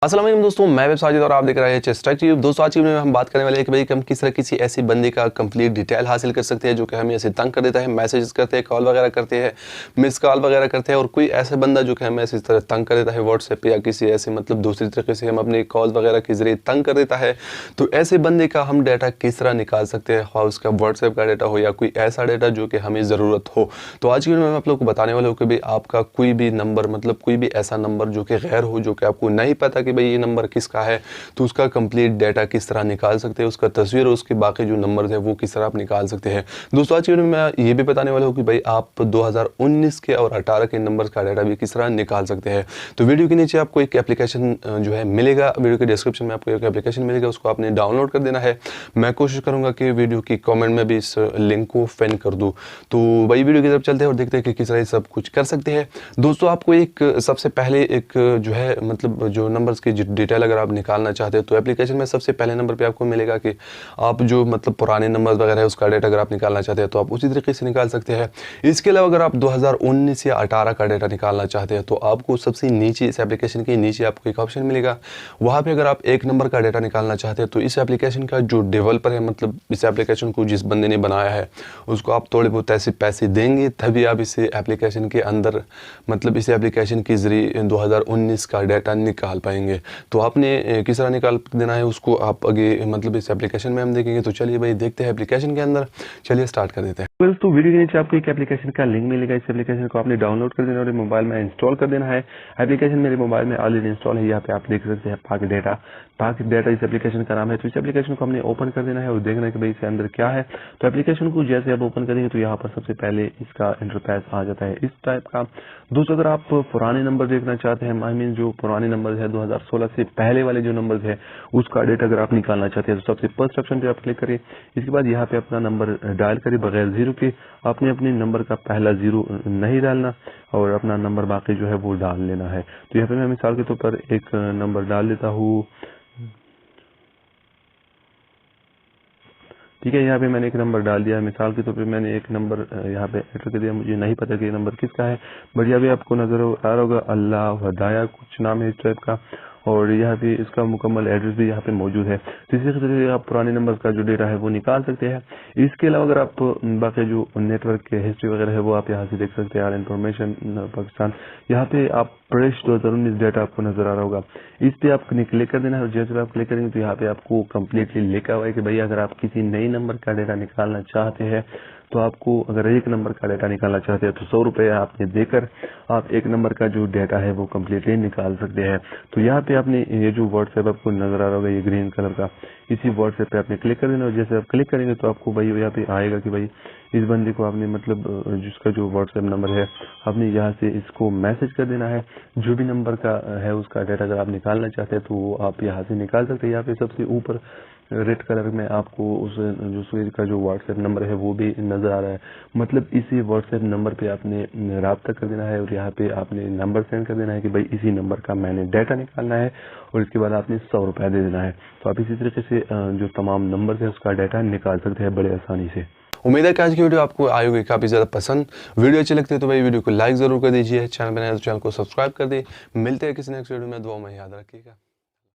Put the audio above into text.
अस्सलाम वालेकुम दोस्तों, मैं वेब साजिद और आप देख रहे हैं चेस्टक ट्यूब। दोस्तों आज की वीडियो में हम बात करने वाले हैं कि भाई हम किस तरह किसी ऐसी बंदे का कंप्लीट डिटेल हासिल कर सकते हैं जो कि हमें ऐसे तंग कर देता है, मैसेजेस करते हैं, कॉल वगैरह करते हैं, मिस कॉल वगैरह करते हैं। और कोई ऐसा बंदा जो कि हमें ऐसी तरह तंग कर देता है व्हाट्सएप पे या किसी ऐसे मतलब दूसरी तरीके से हम अपने कॉल वगैरह के जरिए तंग कर देता है, तो ऐसे बंदे का हम डाटा किस तरह निकाल सकते हैं, हाँ उसका व्हाट्सएप का डाटा हो या कोई ऐसा डाटा जो कि हमें ज़रूरत हो। तो आज की वीडियो में मैं आप लोग को बताने वाला हूँ कि भाई आपका कोई भी नंबर मतलब कोई भी ऐसा नंबर जो कि गैर हो, जो कि आपको नहीं पता कि भाई ये नंबर किसका है, तो उसका कंप्लीट डाटा किस तरह निकाल सकते हैं, उसका तस्वीर और उसके बाकी जो नंबर है वो किस तरह आप निकाल सकते हैं। दोस्तों आज की वीडियो में मैं ये भी बताने वाला हूँ कि भाई आप 2019 के और 18 के नंबर का डाटा भी किस तरह निकाल सकते हैं। तो वीडियो के नीचे आपको एक एप्लीकेशन जो है मिलेगा, वीडियो के डिस्क्रिप्शन में आपको एक एप्लीकेशन मिलेगा, उसको आपने डाउनलोड कर देना है। मैं कोशिश करूंगा कि वीडियो की कमेंट में भी इस लिंक को पिन कर दूं। तो भाई वीडियो की तरफ चलते हैं और देखते हैं कि किस तरह सब कुछ कर सकते हैं। दोस्तों आपको एक सबसे पहले एक जो है मतलब जो नंबर्स की डिटेल अगर आप निकालना चाहते हैं तो एप्लीकेशन में सबसे पहले नंबर पे आपको मिलेगा कि आप जो मतलब पुराने नंबर वगैरह है उसका डेटा अगर आप निकालना चाहते हैं तो आप उसी तरीके से निकाल सकते हैं। इसके अलावा अगर आप 2019 या 18 का डेटा निकालना चाहते हैं तो आपको सबसे नीचे इस एप्लीकेशन के नीचे आपको एक ऑप्शन मिलेगा, वहाँ पे अगर आप एक नंबर का डेटा निकालना चाहते हैं तो इस एप्लीकेशन का जो डेवलपर है मतलब इस एप्लीकेशन को जिस बंदे ने बनाया है उसको आप थोड़े बहुत ऐसे पैसे देंगे तभी आप इस एप्लीकेशन के अंदर मतलब इस एप्लीकेशन के जरिए 2019 का डाटा निकाल पाएंगे। तो आपने किस तरह निकाल देना है उसको आप आगे मतलब इस एप्लीकेशन में हम देखेंगे। तो चलिए भाई देखते हैं एप्लीकेशन के अंदर, चलिए स्टार्ट कर देते हैं। तो वीडियो के नीचे आपको एक एप्लीकेशन का लिंक मिलेगा, इस एप्लीकेशन को आपने डाउनलोड कर देना और मोबाइल में इंस्टॉल कर देना है। एप्लीकेशन मेरे मोबाइल में ऑलरेडी इंस्टॉल है, यहाँ पे आप देख सकते हैं पाक डेटा इस एप्लीकेशन का नाम है। तो इस एप्लीकेशन को हमने ओपन कर देना है और देखना है कि भाई इसके अंदर क्या है। तो एप्लीकेशन को जैसे आप ओपन करेंगे तो यहाँ पर सबसे पहले इसका इंटरफेस आ जाता है इस टाइप का। दोस्तों अगर आप पुराने नंबर देखना चाहते हैं, आई मीन जो पुराने नंबर है 2016 से पहले वाले जो नंबर है उसका डेटा अगर आप निकालना चाहते हैं तो सबसे फर्स्ट ऑप्शन पे आप क्लिक करिए। इसके बाद यहाँ पे अपना नंबर डायल करिए बगैर जीरो के। आपने अपने नंबर का पहला जीरो नहीं डालना और अपना नंबर बाकी जो है वो डाल लेना है। तो यहाँ पे मैं मिसाल के तौर पर एक नंबर डाल देता हूँ, ठीक है। यहाँ पे मैंने एक नंबर डाल दिया, मिसाल के तौर पे मैंने एक नंबर यहाँ पे एंटर कर दिया। मुझे नहीं पता कि ये नंबर किसका है, बट यहाँ पे आपको नजर आ रहा होगा अल्लाह हदाया कुछ नाम है इस टाइप का, और यहाँ पे इसका मुकम्मल एड्रेस भी यहाँ पे मौजूद है। तो इसी तरह से आप पुराने नंबर का जो डेटा है वो निकाल सकते हैं। इसके अलावा अगर आप बाकी जो नेटवर्क के हिस्ट्री वगैरह है वो आप यहाँ से देख सकते हैं, आर इन्फॉर्मेशन पाकिस्तान, यहाँ पे आप प्रदेश 2019 डेटा आपको नजर आ रहा होगा। इस पे आप क्लिक कर देना है और जैसे आप क्लिक करेंगे तो यहाँ पे आपको कम्प्लीटली लिखा हुआ है कि भाई अगर आप किसी नई नंबर का डेटा निकालना चाहते हैं तो आपको अगर एक नंबर का डेटा निकालना चाहते हैं तो 100 रुपये आपने देकर आप एक नंबर का जो डेटा है वो कम्प्लीटली निकाल सकते हैं। तो यहाँ पे आपने ये जो व्हाट्सएप आपको नजर आ रहा होगा ये ग्रीन कलर का, इसी व्हाट्सएप पे आपने क्लिक कर देना और जैसे आप क्लिक करेंगे तो आपको भाई यहाँ पे आएगा कि भाई इस बंदे को आपने मतलब जिसका जो व्हाट्सएप नंबर है आपने यहाँ से इसको मैसेज कर देना है। जो भी नंबर का है उसका डाटा अगर आप निकालना चाहते हैं तो वो आप यहाँ से निकाल सकते हैं। यहाँ पे सबसे ऊपर रेड कलर में आपको उस जो सूर्य का जो व्हाट्सएप नंबर है वो भी नजर आ रहा है, मतलब इसी व्हाट्सएप नंबर पे आपने राब्ता कर देना है और यहाँ पे आपने नंबर सेंड कर देना है कि भाई इसी नंबर का मैंने डाटा निकालना है और इसके बाद आपने 100 रुपया दे देना है। तो आप इसी तरीके से जो तमाम नंबर है उसका डाटा निकाल सकते हैं बड़े आसानी से। उम्मीद है कि आज की वीडियो आपको आई होगी काफ़ी ज़्यादा पसंद। वीडियो अच्छी लगती है तो भाई वीडियो को लाइक ज़रूर कर दीजिए, चैनल बनाए तो चैनल को सब्सक्राइब कर दे। मिलते हैं किसी नेक्स्ट वीडियो में, दुआ में याद रखिएगा।